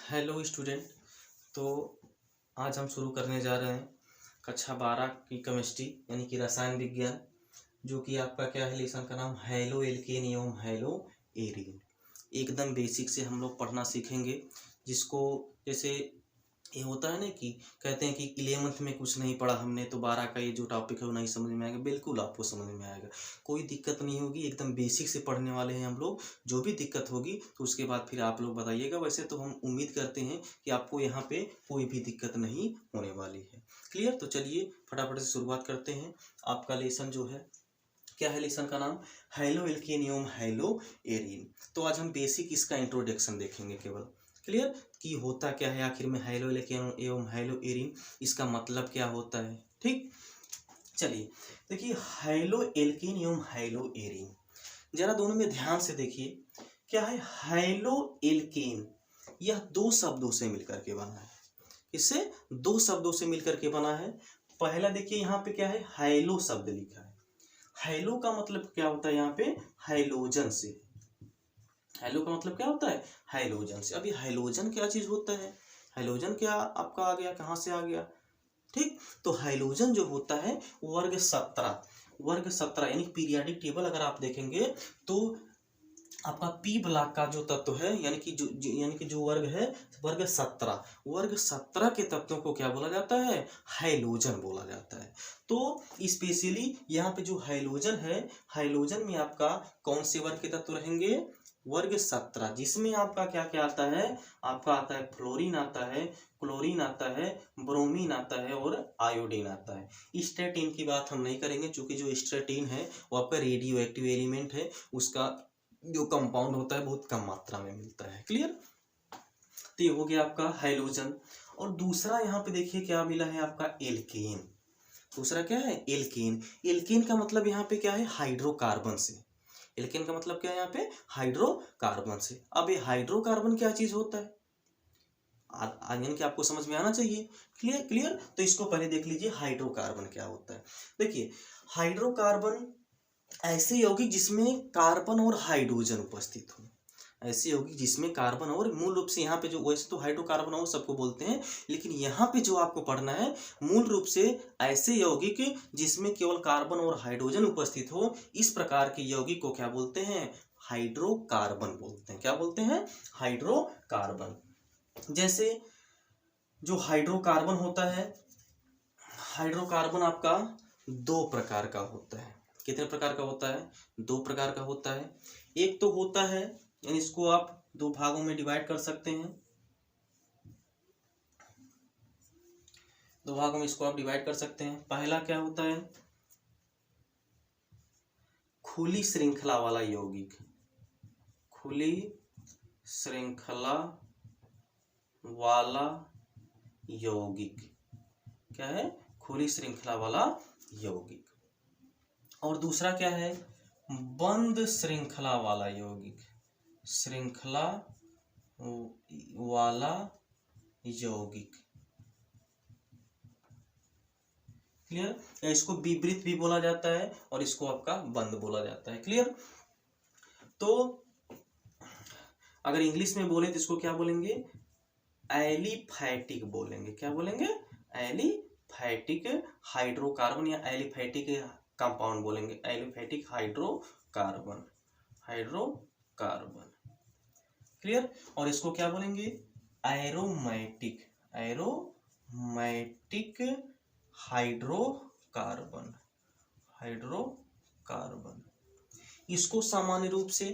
Hello student. तो आज हम शुरू करने जा रहे हैं कक्षा 12 की केमिस्ट्री यानी कि रसायन विज्ञान, जो कि आपका क्या है, लेसन का नाम हैलो एल्केन एवं हैलो एरीन। एकदम बेसिक से हम लोग पढ़ना सीखेंगे, जिसको जैसे ये होता है ना कि कहते हैं कि 11th में कुछ नहीं पढ़ा हमने तो 12 का ये जो टॉपिक है वो नहीं समझ में आएगा। बिल्कुल आपको समझ में आएगा, कोई दिक्कत नहीं होगी। एकदम बेसिक से पढ़ने वाले हैं हम लोग। जो भी दिक्कत होगी तो उसके बाद फिर आप लोग बताइएगा। वैसे तो हम उम्मीद करते हैं कि आपको यहाँ पे कोई भी दिक्कत नहीं होने वाली है। क्लियर? तो चलिए फटाफट से शुरुआत करते हैं। आपका लेसन जो है, क्या है लेसन का नाम? हैलो एल्केन एवं हैलो एरीन। तो आज हम बेसिक इसका इंट्रोडक्शन देखेंगे केवल। क्लियर? कि होता क्या है आखिर में हैलो एल्केन एवं हैलो एरीन, इसका मतलब क्या होता है। ठीक, चलिए देखिए, हैलो एल्केन एवं हैलो एरीन जरा दोनों में ध्यान से देखिए। क्या है हैलो एल्केन? यह दो शब्दों से मिलकर के बना है। इससे दो शब्दों से मिलकर के बना है। पहला देखिए, यहाँ पे क्या है, हैलो शब्द लिखा है। हैलो का मतलब क्या होता है यहाँ पे? हाइलोजन से। हैलो का मतलब क्या होता है? हाइलोजन से। अभी हाइलोजन क्या चीज होता है? हाइलोजन क्या आपका आ गया, कहाँ से आ गया? ठीक, तो हाइलोजन जो होता है वर्ग 17, वर्ग 17 यानी पीरियाडिक टेबल अगर आप देखेंगे तो आपका पी ब्लॉक का जो तत्व है यानी कि यानी कि जो वर्ग है वर्ग 17, वर्ग 17 के तत्वों को क्या बोला जाता है? हाइलोजन बोला जाता है। तो स्पेशली यहाँ पे जो हाइलोजन है, हाइलोजन में आपका कौन से वर्ग के तत्व रहेंगे? वर्ग 17, जिसमें आपका क्या क्या आता है? आपका आता है फ्लोरीन आता है, क्लोरीन आता है, ब्रोमीन आता है और आयोडीन आता है। स्ट्रेटिन की बात हम नहीं करेंगे, क्योंकि जो स्ट्रेटिन है वो आपका रेडियो एक्टिव एलिमेंट है। उसका जो कंपाउंड होता है बहुत कम मात्रा में मिलता है। क्लियर? तो ये हो गया आपका हाइलोजन। और दूसरा यहाँ पे देखिए क्या मिला है आपका? एल्केन। दूसरा क्या है? एल्केन। एल्केन का मतलब यहाँ पे क्या है? हाइड्रोकार्बन से। एल्केन का मतलब क्या है यहाँ पे? हाइड्रोकार्बन से। अब ये हाइड्रोकार्बन क्या चीज होता है? यानी कि आपको समझ में आना चाहिए। क्लियर? क्लियर? तो इसको पहले देख लीजिए हाइड्रोकार्बन क्या होता है। देखिए, हाइड्रोकार्बन ऐसे यौगिक जिसमें कार्बन और हाइड्रोजन उपस्थित हो। ऐसे यौगिक जिसमें कार्बन और, मूल रूप से यहाँ पे जो, वैसे तो हाइड्रोकार्बन और सबको बोलते हैं, लेकिन यहाँ पे जो आपको पढ़ना है मूल रूप से ऐसे यौगिक जिसमें केवल कार्बन और हाइड्रोजन उपस्थित हो, इस प्रकार के यौगिक को क्या बोलते हैं? हाइड्रोकार्बन बोलते हैं। क्या बोलते हैं? हाइड्रोकार्बन। जैसे जो हाइड्रोकार्बन होता है, हाइड्रोकार्बन आपका दो प्रकार का होता है। कितने प्रकार का होता है? दो प्रकार का होता है। एक तो होता है, यानी इसको आप दो भागों में डिवाइड कर सकते हैं। दो भागों में इसको आप डिवाइड कर सकते हैं। पहला क्या होता है? खुली श्रृंखला वाला यौगिक। खुली श्रृंखला वाला यौगिक क्या है? खुली श्रृंखला वाला यौगिक। और दूसरा क्या है? बंद श्रृंखला वाला यौगिक। श्रृंखला वाला यौगिक। क्लियर? इसको विपरीत भी बोला जाता है और इसको आपका बंद बोला जाता है। क्लियर? तो अगर इंग्लिश में बोले तो इसको क्या बोलेंगे? एलिफैटिक बोलेंगे। क्या बोलेंगे? एलिफैटिक हाइड्रोकार्बन या एलिफैटिक कंपाउंड बोलेंगे। Aliphatic hydrocarbon, hydrocarbon. क्लियर? और इसको क्या बोलेंगे? Aromatic, aromatic hydrocarbon, hydrocarbon. इसको सामान्य रूप से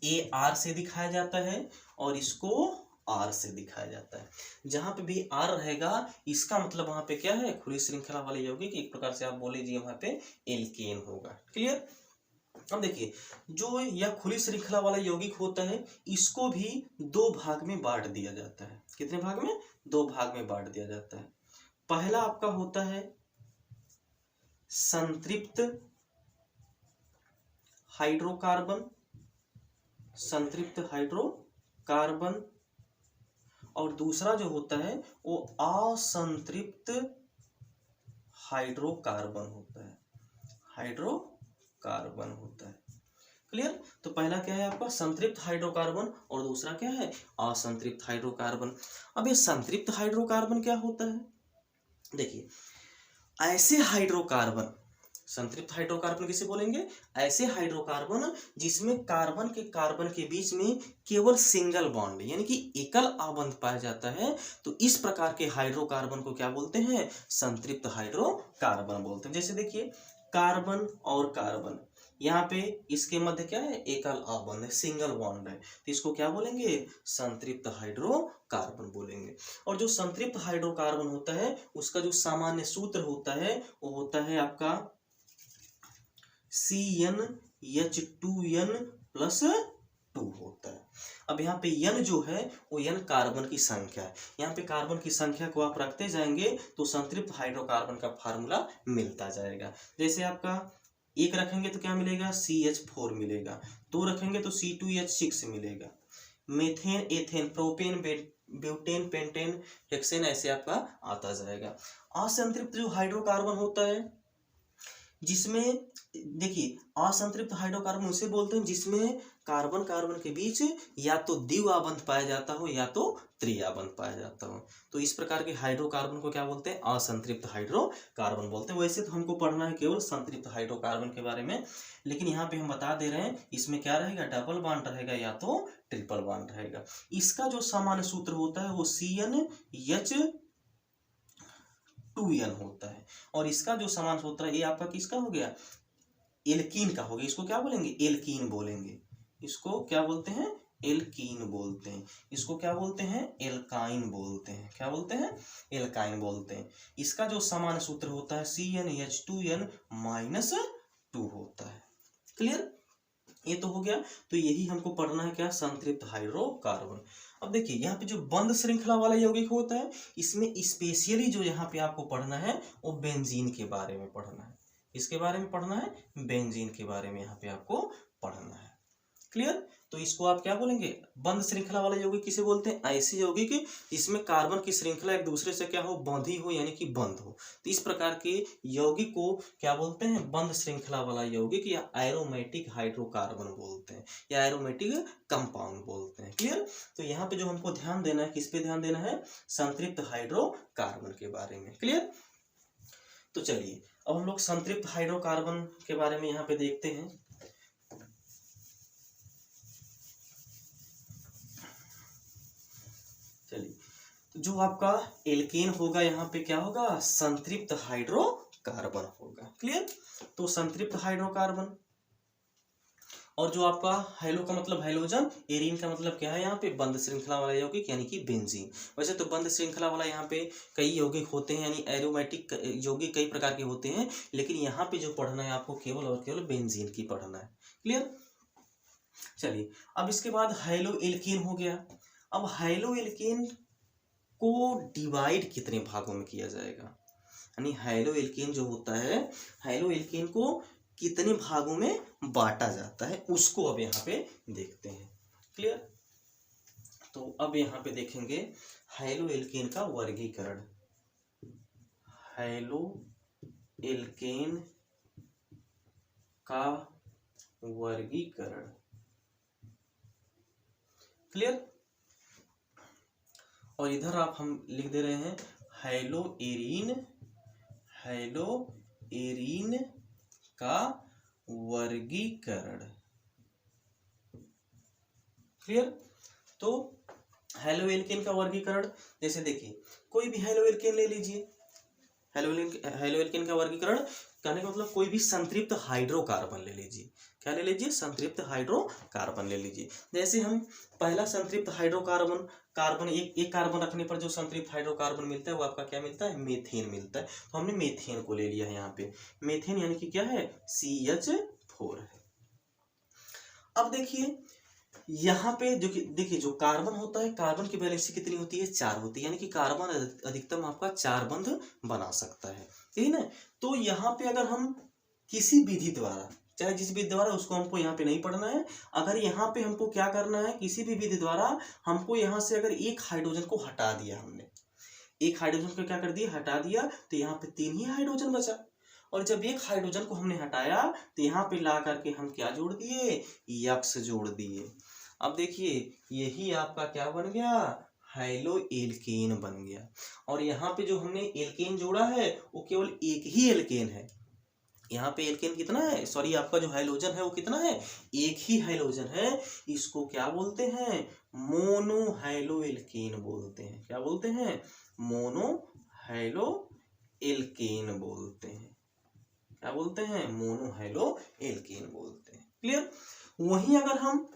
AR से दिखाया जाता है और इसको R से दिखाया जाता है। जहां पे भी R रहेगा इसका मतलब वहां पे क्या है? खुली श्रृंखला वाले यौगिक। एक प्रकार से आप बोल लीजिए वहां पे एल्केन होगा। क्लियर? अब देखिए, जो यह खुली श्रृंखला वाला यौगिक होता है इसको भी दो भाग में बांट दिया जाता है। कितने भाग में? दो भाग में बांट दिया जाता है। पहला आपका होता है संतृप्त हाइड्रोकार्बन, संतृप्त हाइड्रोकार्बन। और दूसरा जो होता है वो असंतृप्त हाइड्रोकार्बन होता है, हाइड्रोकार्बन होता है। क्लियर। तो पहला क्या है आपका संतृप्त हाइड्रोकार्बन और दूसरा क्या है असंतृप्त हाइड्रोकार्बन। अब ये संतृप्त हाइड्रोकार्बन क्या होता है, देखिए ऐसे हाइड्रोकार्बन, संतृप्त हाइड्रोकार्बन किसे बोलेंगे, ऐसे हाइड्रोकार्बन जिसमें कार्बन के बीच में केवल सिंगल बॉन्ड यानी कि एकल आबंध पाया जाता है, तो इस प्रकार के हाइड्रोकार्बन को क्या बोलते हैं, संतृप्त हाइड्रोकार्बन बोलते हैं। जैसे देखिए कार्बन और कार्बन, यहाँ पे इसके मध्य क्या है, एकल आबंध है, सिंगल बॉन्ड है, तो इसको क्या बोलेंगे, संतृप्त हाइड्रोकार्बन बोलेंगे। और जो संतृप्त हाइड्रोकार्बन होता है उसका जो सामान्य सूत्र होता है वो होता है आपका CnH2n+2 होता है। अब यहाँ पे n जो है वो n कार्बन की संख्या है, यहाँ पे कार्बन की संख्या को आप रखते जाएंगे तो संतृप्त हाइड्रोकार्बन का फार्मूला मिलता जाएगा। जैसे आपका एक रखेंगे तो क्या मिलेगा, CH4 मिलेगा, दो रखेंगे तो C2H6 मिलेगा, methane, ethane, propane, butane, pentane, hexane ऐसे आपका आता जाएगा। असंतृप्त जो हाइड्रोकार्बन होता है जिसमें देखिए असंतृप्त हाइड्रोकार्बन उसे बोलते हैं जिसमें कार्बन कार्बन के बीच या तो द्विआबंध पाया जाता हो या तो त्रिआबंध पाया जाता हो, तो इस प्रकार के हाइड्रोकार्बन को क्या बोलते हैं, असंतृप्त हाइड्रोकार्बन बोलते हैं। वैसे तो हमको पढ़ना है केवल संतृप्त हाइड्रोकार्बन के बारे में, लेकिन यहाँ पे हम बता दे रहे हैं इसमें क्या रहेगा, डबल बॉन्ड रहेगा या तो ट्रिपल बॉन्ड रहेगा। इसका जो सामान्य सूत्र होता है वो CnH2n होता है, और इसका जो समान सूत्र है ये आपका किसका हो गया, एल्कीन का हो गया। इसको क्या बोलेंगे, एल्कीन बोलेंगे, इसको क्या बोलते हैं, एल्कीन बोलते हैं, इसको क्या बोलते हैं, एल्काइन बोलते हैं, क्या बोलते हैं, एल्काइन बोलते हैं। इसका जो समान सूत्र होता है CnH2n-2 होता है। क्लियर, ये तो हो गया। तो यही हमको पढ़ना है क्या, संतृप्त हाइड्रोकार्बन। अब देखिए यहाँ पे जो बंद श्रृंखला वाला यौगिक होता है इसमें स्पेशली जो यहाँ पे आपको पढ़ना है वो बेंजीन के बारे में पढ़ना है। इसके बारे में पढ़ना है, बेंजीन के बारे में यहाँ पे आपको पढ़ना है। क्लियर, तो इसको आप क्या बोलेंगे, बंद श्रृंखला वाला यौगिक किसे बोलते हैं, ऐसे यौगिक जिसमें कार्बन की श्रृंखला एक दूसरे से क्या हो, बंधी हो यानी कि बंद हो, तो इस प्रकार के यौगिक को क्या बोलते हैं, बंद श्रृंखला वाला यौगिक या एरोमेटिक हाइड्रोकार्बन बोलते हैं या एरोमेटिक कंपाउंड बोलते हैं। क्लियर, तो यहाँ पे जो हमको ध्यान देना है, किस पे ध्यान देना है, संतृप्त हाइड्रोकार्बन के बारे में। क्लियर, तो चलिए अब हम लोग संतृप्त हाइड्रोकार्बन के बारे में यहाँ पे देखते हैं। चलिए, तो जो आपका एल्केन होगा यहाँ पे क्या होगा, संतृप्त हाइड्रोकार्बन होगा। क्लियर, तो संतृप्त हाइड्रोकार्बन, और जो आपका हेलो का मतलब हेलोजन, एरीन का मतलब क्या है, यहाँ पे बंद श्रृंखला वाला यौगिक यानी कि बेंजीन। वैसे तो बंद श्रृंखला वाला यहाँ पे कई यौगिक होते हैं यानी एरोमेटिक यौगिक कई प्रकार के होते हैं, लेकिन यहाँ पे जो पढ़ना है आपको केवल और केवल बेंजीन की पढ़ना है। क्लियर, चलिए अब इसके बाद हेलो एल्केन हो गया। अब हेलो एल्केन को डिवाइड कितने भागों में किया जाएगा, यानी हेलो एल्केन जो होता है, हेलो एल्केन को कितने भागों में बांटा जाता है उसको अब यहाँ पे देखते हैं। क्लियर, तो अब यहाँ पे देखेंगे हेलो एल्केन का वर्गीकरण। हेलो एल्केन का वर्गीकरण। क्लियर, और इधर आप हम लिख दे रहे हैं हेलो एरीन, हेलो एरीन का वर्गीकरण। क्लियर, तो हेलो एल्केन का वर्गीकरण, जैसे देखिए कोई भी हेलो एल्केन ले लीजिए, हेलो एल्केन का वर्गीकरण कहने का मतलब कोई भी संतृप्त हाइड्रोकार्बन ले लीजिए। क्या ले लीजिए, संतृप्त हाइड्रोकार्बन ले लीजिए। जैसे हम पहला संतृप्त हाइड्रोकार्बन, कार्बन एक कार्बन रखने पर जो संतृप्त हाइड्रोकार्बन मिलता है वो आपका क्या मिलता है, मेथेन मिलता है। तो हमने मेथेन को ले लिया है यहाँ पे, मेथेन यानी कि क्या है, CH4 है। अब देखिए यहाँ पे जो देखिए जो कार्बन होता है, कार्बन की वैलेंसी कितनी होती है, 4 होती है, यानी कि कार्बन अधिकतम आपका 4 बंध बना सकता है, यही ना। तो यहाँ पे अगर हम किसी विधि द्वारा, चाहे जिस विधि द्वारा, उसको हमको यहाँ पे नहीं पढ़ना है, अगर यहाँ पे हमको क्या करना है, किसी भी विधि द्वारा हमको यहाँ से अगर एक हाइड्रोजन को हटा दिया, हमने एक हाइड्रोजन को क्या कर दिया, हटा दिया, तो यहाँ पे 3 ही हाइड्रोजन बचा। और जब एक हाइड्रोजन को हमने हटाया तो यहाँ पे ला करके हम क्या जोड़ दिए, यक्स जोड़ दिए। अब देखिए यही आपका क्या बन गया, हाइलो एल्केन बन गया। और यहाँ पे जो हमने एल्केन जोड़ा है वो केवल एक ही एल्केन है। यहाँ पे एल्केन कितना है, सॉरी आपका जो हाइड्रोजन है वो कितना है, एक ही हाइड्रोजन है। इसको क्या बोलते हैं, मोनो हाइलो एल्केन बोलते हैं। क्या बोलते हैं, मोनो हाइलो एल्केन बोलते हैं। क्या बोलते हैं, मोनो हाइलो एल्केन बोलते हैं। क्लियर। वहीं अगर हम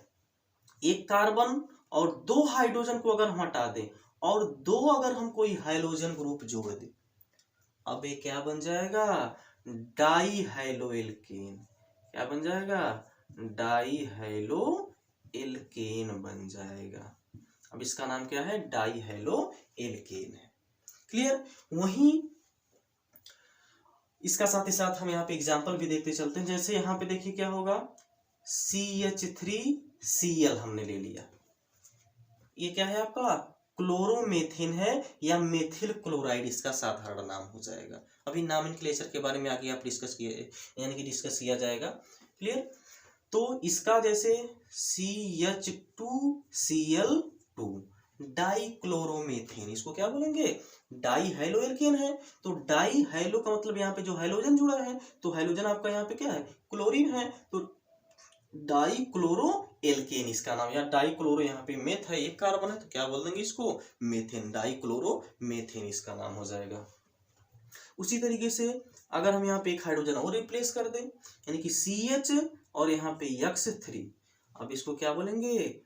एक कार्बन और दो हाइड्रोजन को अगर हम हटा दें और दो अगर हम कोई हाइड्रोजन ग्रुप जोड़ दें, अब ये क्या बन जाएगा, डाई हाइलो एल्केन। क्या बन जाएगा, डाई हाइलो एल्केन बन जाएगा। अब इसका नाम क्या है, डाई हाइलो एल्केन है। क्लियर। वहीं इसका साथ ही साथ हम यहाँ पे एग्जांपल भी देखते चलते हैं। जैसे यहाँ पे देखिए क्या होगा, CH3Cl हमने ले लिया, ये क्या है आपका क्लोरोमेथेन है या मेथिल क्लोराइड इसका साधारण नाम हो जाएगा। अभी नॉमेनक्लेचर के बारे में आगे आप डिस्कस किए, यानी कि डिस्कस किया जाएगा। क्लियर। तो इसका जैसे CH2Cl2 डाई क्लोरोमेथेन, इसको क्या बोलेंगे, डाई हाइलो एल्केन है। तो डाई हाइलो का मतलब यहाँ पे जो हाइड्रोजन जुड़ा है, तो हाइड्रोजन आपका यहाँ पे क्या है, क्लोरीन है, तो डाई क्लोरो एल्केन इसका नाम, या डाई क्लोरो यहाँ पे मेथ है, एक कार्बन है तो क्या बोल देंगे इसको, मेथेन, डाई क्लोरो मेथेन इसका नाम हो जाएगा। उसी तरीके से अगर हम यहाँ पे एक हाइड्रोजन और रिप्लेस कर दें, यानी कि CH और यहाँ पे X3, अब इसको क्या बोलेंगे,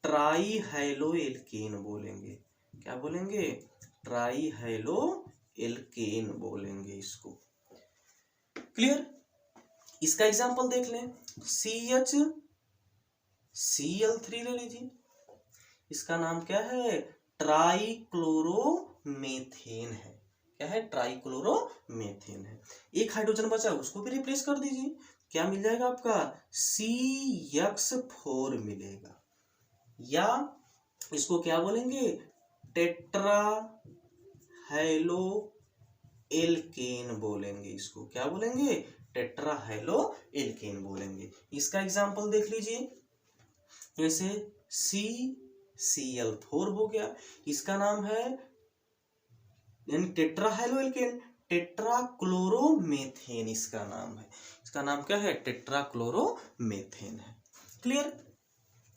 ट्राई हाइलो एल्केन बोलेंगे। क्या बोलेंगे, ट्राई हाइलो एल्केन बोलेंगे इसको। क्लियर। इसका एग्जांपल देख लें, CHCl3 ले लीजिए, इसका नाम क्या है, ट्राई क्लोरोमेथेन है। क्या है, ट्राई क्लोरोमेथेन है। एक हाइड्रोजन बचा उसको भी रिप्लेस कर दीजिए, क्या मिल जाएगा आपका, CX4 मिलेगा, या इसको क्या बोलेंगे, टेट्रा हाइलो एल्केन बोलेंगे। इसको क्या बोलेंगे, टेट्रा हाइलो एल्केन बोलेंगे। इसका एग्जांपल देख लीजिए, जैसे CCl4 हो गया, इसका नाम है यानी tetra halo alkane, tetra chloromethane इसका नाम है। इसका नाम क्या है, टेट्रा क्लोरोमेथेन है। क्लियर।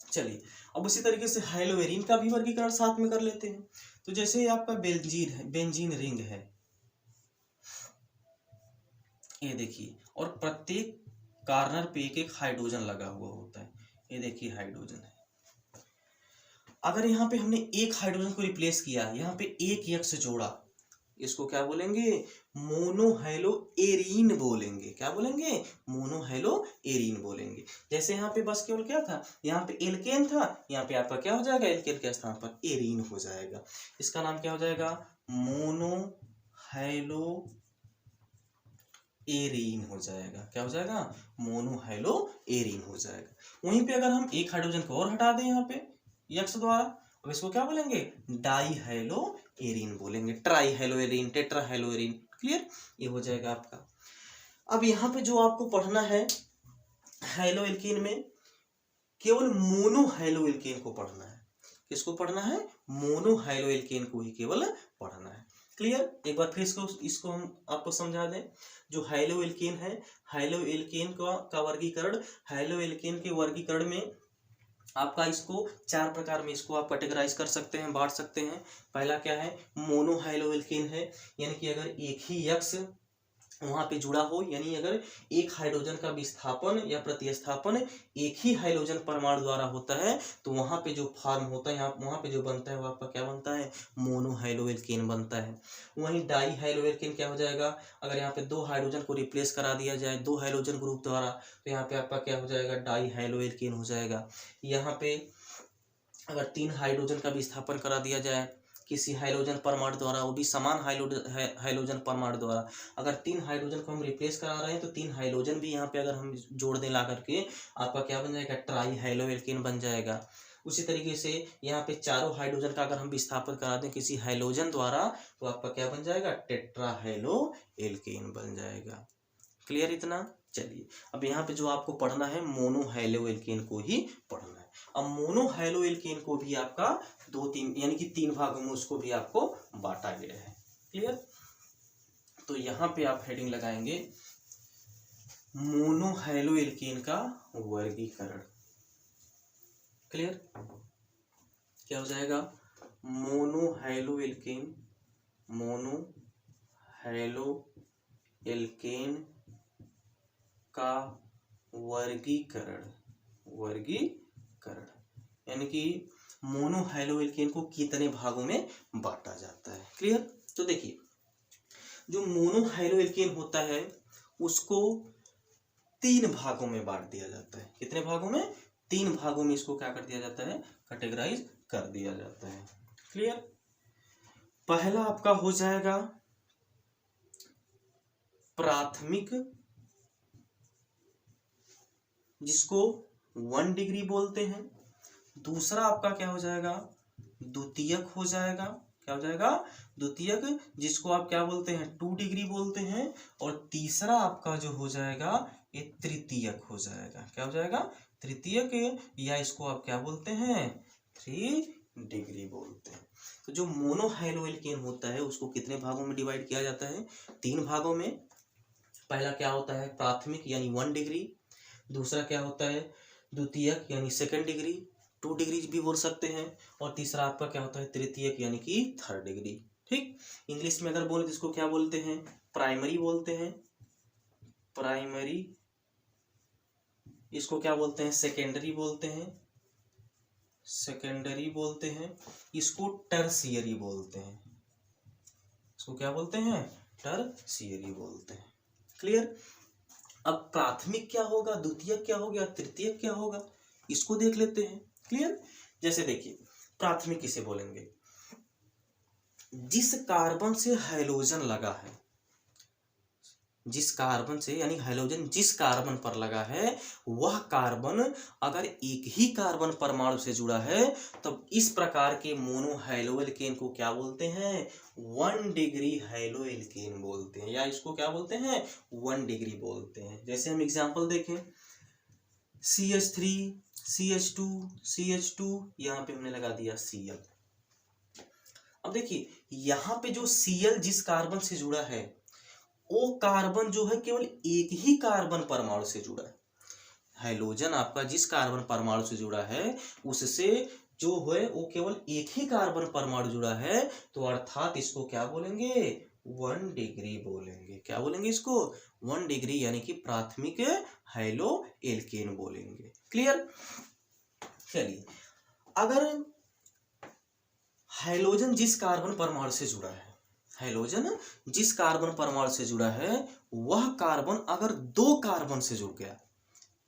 चलिए अब उसी तरीके से हाइलोएरिन का भी वर्गीकरण साथ में कर लेते हैं। तो जैसे आपका बेंजीन है, बेंजीन रिंग है, ये देखिए, और प्रत्येक कार्नर पे एक एक हाइड्रोजन लगा हुआ होता है। ये देखिए हाइड्रोजन है। अगर यहाँ पे हमने एक हाइड्रोजन को रिप्लेस किया, यहाँ पे एक यक्स जोड़ा, इसको क्या बोलेंगे, मोनोहाइलो एरीन बोलेंगे। क्या बोलेंगे, मोनोहाइलो एरीन बोलेंगे। जैसे यहाँ पे बस केवल क्या था, यहाँ पे एल्केन था, यहाँ पे आपका क्या हो जाएगा, एल्केन के स्थान पर एरीन हो जाएगा। इसका नाम क्या हो जाएगा, मोनोहाइलो एरीन हो जाएगा। क्या हो जाएगा, मोनोहाइलो एरीन हो जाएगा। वहीं पे अगर हम एक हाइड्रोजन को और हटा दें यहाँ पे यक्स द्वारा, अब इसको क्या बोलेंगे, डाई हाइलो एरीन बोलेंगे, try high-low arene, tetra high-low arene. Clear, ये हो जाएगा आपका। अब यहाँ पे जो आपको पढ़ना है हाइलो एल्केन में, केवल मोनो हाइलो एल्केन को पढ़ना है। किसको पढ़ना है, मोनो हाइलो एल्केन को ही केवल पढ़ना है। क्लियर। एक बार फिर इसको हम आपको समझा दें। जो हाइलो एल्केन है, हाइलो एल्केन का वर्गीकरण, हाइलो एल्केन के वर्गीकरण में आपका इसको 4 प्रकार में इसको आप कैटेगराइज कर सकते हैं, बांट सकते हैं। पहला क्या है, मोनो हाइलो एल्केन है, यानी कि अगर एक ही यक्स वहां पे जुड़ा हो, यानी अगर एक हाइड्रोजन का विस्थापन या प्रतिस्थापन एक ही हाइड्रोजन परमाणु द्वारा होता है, तो वहां पे जो फॉर्म होता है, यहाँ वहां पे जो बनता है वो आपका क्या बनता है, मोनो हाइलो एल्केन बनता है। वहीं डाई हाइलो एल्केन क्या हो जाएगा, अगर यहाँ पे 2 हाइड्रोजन को रिप्लेस करा दिया जाए 2 हाइड्रोजन ग्रुप द्वारा, तो यहाँ पे आपका क्या हो जाएगा, डाई हाइलो एल्केन हो जाएगा। यहाँ पे अगर 3 हाइड्रोजन का विस्थापन करा दिया जाए किसी हाइड्रोजन परमाणु द्वारा, वो भी समान हाइड्रोजन परमाणु द्वारा, अगर 3 हाइड्रोजन को हम रिप्लेस करा रहे हैं तो 3 हाइड्रोजन भी यहाँ पे अगर हम जोड़ दें ला करके, आपका क्या बन जाएगा, ट्राई हाइलो एल्केन बन जाएगा। उसी तरीके से यहाँ पे चारों हाइड्रोजन का अगर हम विस्थापन करा दें किसी हाइड्रोजन द्वारा, तो आपका क्या बन जाएगा, टेट्रा हाइलो एल्केन बन जाएगा। क्लियर इतना? चलिए अब यहाँ पे जो आपको पढ़ना है मोनो हैलो एल्केन को ही पढ़ना है। अब मोनो हैलो एल्केन को भी आपका 2-3 यानी कि 3 भागों में उसको भी आपको बांटा गया है। क्लियर? तो यहाँ पे आप हेडिंग लगाएंगे मोनो हैलो एल्केन का वर्गीकरण। क्लियर? क्या हो जाएगा? Mono halo alkane, mono halo alkane का वर्गीकरण, वर्गीकरण यानी कि मोनो हैलो एल्केन को कितने भागों में बांटा जाता है। क्लियर? तो देखिए जो मोनो हैलो एल्केन होता है उसको 3 भागों में बांट दिया जाता है। कितने भागों में? 3 भागों में इसको क्या कर दिया जाता है? कैटेगराइज कर दिया जाता है। क्लियर? पहला आपका हो जाएगा प्राथमिक, जिसको 1 डिग्री बोलते हैं। दूसरा आपका क्या हो जाएगा? द्वितीयक हो जाएगा। क्या हो जाएगा? द्वितीयक, जिसको आप क्या बोलते हैं? 2 डिग्री बोलते हैं। और तीसरा आपका जो हो जाएगा ये तृतीयक हो जाएगा। क्या हो जाएगा? तृतीयक, या इसको आप क्या बोलते हैं? 3 डिग्री बोलते हैं। तो जो मोनो हैलो एल्केन होता है उसको कितने भागों में डिवाइड किया जाता है? 3 भागों में। पहला क्या होता है? प्राथमिक यानी 1 डिग्री। दूसरा क्या होता है? द्वितीयक यानी 2nd डिग्री, 2 डिग्री भी बोल सकते हैं। और तीसरा आपका क्या होता है? तृतीयक यानी कि 3rd डिग्री। ठीक? इंग्लिश में अगर बोले तो इसको क्या बोलते हैं? प्राइमरी बोलते हैं, प्राइमरी। इसको क्या बोलते हैं? सेकेंडरी बोलते हैं, सेकेंडरी बोलते हैं। इसको टर्शियरी बोलते हैं। इसको क्या बोलते हैं? टर्शियरी बोलते हैं। क्लियर? अब प्राथमिक क्या होगा, द्वितीयक क्या हो गया, तृतीयक क्या होगा, इसको देख लेते हैं। क्लियर? जैसे देखिए प्राथमिक किसे बोलेंगे? जिस कार्बन से हाइड्रोजन लगा है, जिस कार्बन से यानी हाइड्रोजन जिस कार्बन पर लगा है वह कार्बन अगर एक ही कार्बन परमाणु से जुड़ा है तब इस प्रकार के मोनो हैलो एल्केन को क्या बोलते हैं? 1 डिग्री हैलो एल्केन बोलते हैं, या इसको क्या बोलते हैं? 1 डिग्री बोलते हैं। जैसे हम एग्जांपल देखें CH3, CH2, CH2, यहाँ पे हमने लगा दिया Cl। अब देखिए यहाँ पे जो Cl जिस कार्बन से जुड़ा है वो कार्बन जो है केवल एक ही कार्बन परमाणु से जुड़ा है। हाइड्रोजन आपका जिस कार्बन परमाणु से जुड़ा है उससे जो है वो केवल एक ही कार्बन परमाणु जुड़ा है, तो अर्थात इसको क्या बोलेंगे? 1 डिग्री बोलेंगे। क्या बोलेंगे इसको? 1 डिग्री यानी कि प्राथमिक हैलो एल्केन बोलेंगे। क्लियर? चलिए अगर हाइड्रोजन जिस कार्बन परमाणु से जुड़ा है, हाइड्रोजन जिस कार्बन परमाणु से जुड़ा है वह कार्बन अगर 2 कार्बन से जुड़ गया,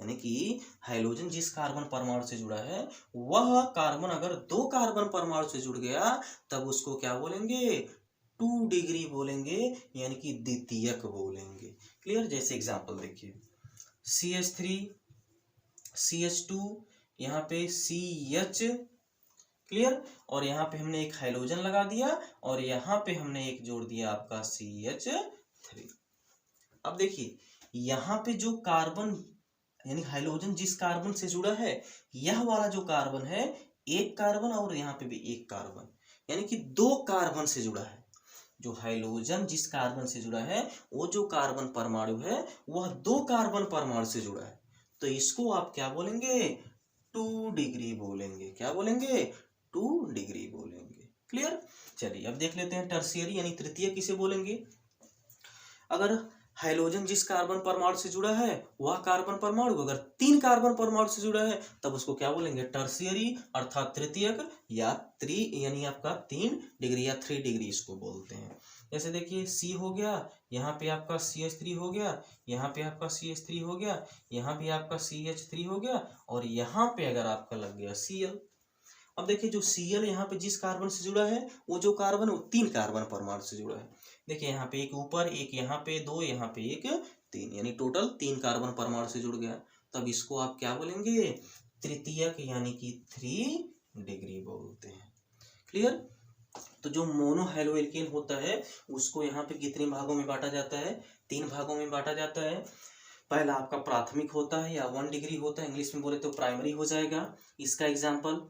यानी कि हाइड्रोजन जिस कार्बन परमाणु से जुड़ा है वह कार्बन अगर 2 कार्बन परमाणु से जुड़ गया तब उसको क्या बोलेंगे? 2 डिग्री बोलेंगे, यानी कि द्वितीयक बोलेंगे। क्लियर? जैसे एग्जांपल देखिए CH3, CH2, यहाँ पे CH। क्लियर? और यहाँ पे हमने एक हाइड्रोजन लगा दिया और यहाँ पे हमने एक जोड़ दिया आपका CH3। अब देखिए यहाँ पे जो कार्बन यानी हाइड्रोजन जिस कार्बन से जुड़ा है यह वाला जो कार्बन है एक कार्बन और यहाँ पे भी एक कार्बन, यानी कि 2 कार्बन से जुड़ा है। जो हाइड्रोजन जिस कार्बन से जुड़ा है वो जो कार्बन परमाणु है वह 2 कार्बन परमाणु से जुड़ा है, तो इसको आप क्या बोलेंगे? 2 डिग्री बोलेंगे। क्या बोलेंगे? 2 डिग्री बोलेंगे। क्लियर? चलिए अब देख लेते हैं टर्शियरी यानी तृतीय किसे बोलेंगे? अगर हाइड्रोजन जिस कार्बन परमाणु से जुड़ा है वह कार्बन परमाणु अगर 3 कार्बन परमाणु से जुड़ा है तब उसको क्या बोलेंगे? टर्शियरी अर्थात तृतीयक, या 3 यानी आपका 3 डिग्री या 3 डिग्री इसको बोलते हैं। जैसे देखिए C हो गया, यहाँ पे आपका CH3 हो गया, यहाँ पे आपका CH3 हो गया, यहाँ भी आपका CH3 हो गया और यहाँ पे अगर आपका लग गया Cl। अब देखिए जो Cl यहाँ पे जिस कार्बन से जुड़ा है वो जो कार्बन वो 3 कार्बन परमाणु से जुड़ा है। देखिए यहाँ पे एक ऊपर, एक यहाँ पे 2, यहाँ पे एक 3, यानी टोटल 3 कार्बन परमाणु से जुड़ गया। तब इसको आप क्या बोलेंगे? तृतीयक यानी कि 3 डिग्री बोलते हैं। क्लियर? तो जो मोनो हैलोएल्केन होता है उसको यहाँ पे कितने भागों में बांटा जाता है, 3 भागों में बांटा जाता है। पहला आपका प्राथमिक होता है या 1 डिग्री होता है, इंग्लिश में बोले तो प्राइमरी हो जाएगा। इसका एग्जाम्पल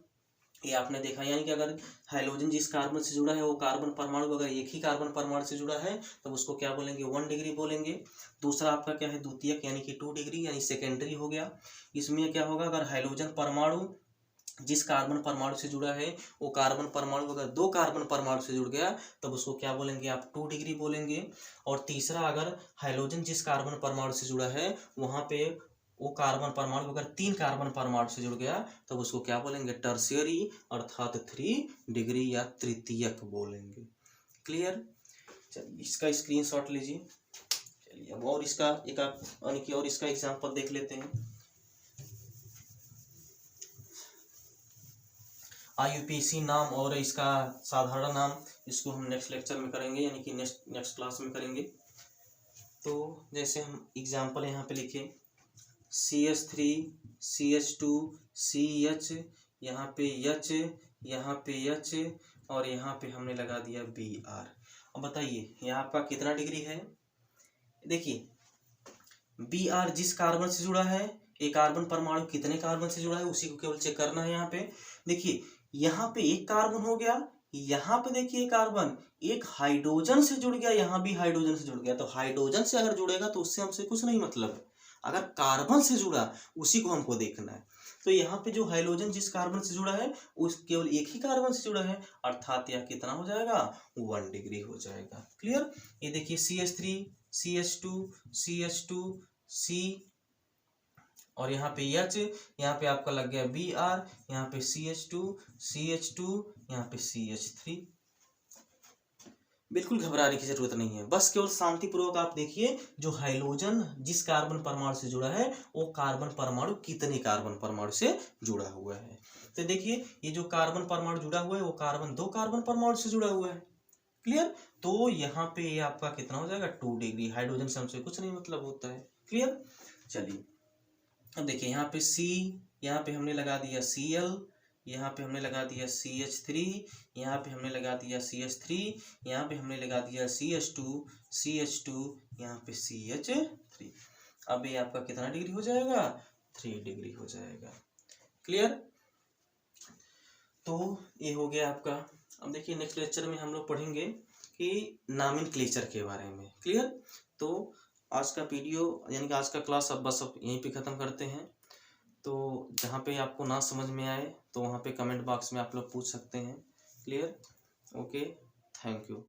ये आपने देखा, यानी कि अगर हाइड्रोजन जिस कार्बन से जुड़ा है वो कार्बन परमाणु अगर एक ही कार्बन परमाणु से जुड़ा है तो उसको क्या बोलेंगे, 1 डिग्री बोलेंगे। दूसरा आपका क्या है, द्वितीयक यानी कि 2 डिग्री यानी सेकेंडरी हो गया। इसमें क्या होगा, अगर हाइड्रोजन परमाणु जिस कार्बन परमाणु से जुड़ा है वो कार्बन परमाणु अगर 2 कार्बन परमाणु से जुड़ गया तब उसको क्या बोलेंगे, आप 2 डिग्री बोलेंगे। और तीसरा, अगर हाइड्रोजन जिस कार्बन परमाणु से जुड़ा है वहां पे वो कार्बन परमाणु अगर 3 कार्बन परमाणु से जुड़ गया तब उसको क्या बोलेंगे, टर्शियरी अर्थात 3 डिग्री या तृतीयक बोलेंगे। क्लियर। चलिए इसका स्क्रीनशॉट लीजिए। चलिए अब और इसका एक यानी कि और इसका एग्जांपल देख लेते हैं। IUPAC नाम और इसका साधारण नाम इसको हम नेक्स्ट लेक्चर में करेंगे, यानी कि नेक्स्ट क्लास में करेंगे। तो जैसे हम एग्जांपल यहाँ पे लिखे CH3 CH2 CH, यहाँ पे H, यहाँ पे H और यहाँ पे हमने लगा दिया Br। अब बताइए यहाँ आपका कितना डिग्री है। देखिए Br जिस कार्बन से जुड़ा है, एक कार्बन परमाणु कितने कार्बन से जुड़ा है उसी को केवल चेक करना है। यहाँ पे देखिए यहाँ पे एक कार्बन हो गया, यहाँ पे देखिए कार्बन एक हाइड्रोजन से जुड़ गया, यहाँ भी हाइड्रोजन से जुड़ गया। तो हाइड्रोजन से अगर जुड़ेगा तो उससे हमसे कुछ नहीं मतलब है, अगर कार्बन से जुड़ा उसी को हमको देखना है। तो यहाँ पे जो हाइड्रोजन जिस कार्बन से जुड़ा है उस केवल एक ही कार्बन से जुड़ा है, अर्थात यह कितना हो जाएगा, 1 डिग्री हो जाएगा। क्लियर। ये देखिए CH3 CH2 CH2 C और यहाँ पे H, यहाँ पे आपका लग गया Br, यहाँ पे CH2 CH2, यहाँ पे CH3। बिल्कुल घबराने की जरूरत नहीं है, बस केवल शांतिपूर्वक आप देखिए जो हाइड्रोजन जिस कार्बन परमाणु से जुड़ा है वो कार्बन परमाणु कितने कार्बन परमाणु से जुड़ा हुआ है। तो देखिए ये जो कार्बन परमाणु जुड़ा हुआ है वो कार्बन 2 कार्बन परमाणु से जुड़ा हुआ है। क्लियर। तो यहाँ पे ये आपका कितना हो जाएगा, 2 डिग्री। हाइड्रोजन से हमसे कुछ नहीं मतलब होता है। क्लियर। चलिए अब देखिए यहाँ पे C, यहाँ पे हमने लगा दिया Cl, यहाँ पे हमने लगा दिया CH3, यहाँ पे हमने लगा दिया CH3, यहाँ पे हमने लगा दिया CH2, यहाँ पे CH3। अब ये आपका कितना डिग्री हो जाएगा, 3 डिग्री हो जाएगा। क्लियर। तो ये हो गया आपका। अब देखिए नेक्स्ट लेक्चर में हम लोग पढ़ेंगे कि नॉमेनक्लेचर के बारे में। क्लियर। तो आज का वीडियो यानी कि आज का क्लास अब बस अब यहीं पे ख़त्म करते हैं। तो जहाँ पे आपको ना समझ में आए तो वहाँ पे कमेंट बॉक्स में आप लोग पूछ सकते हैं। क्लियर। Okay, thank you.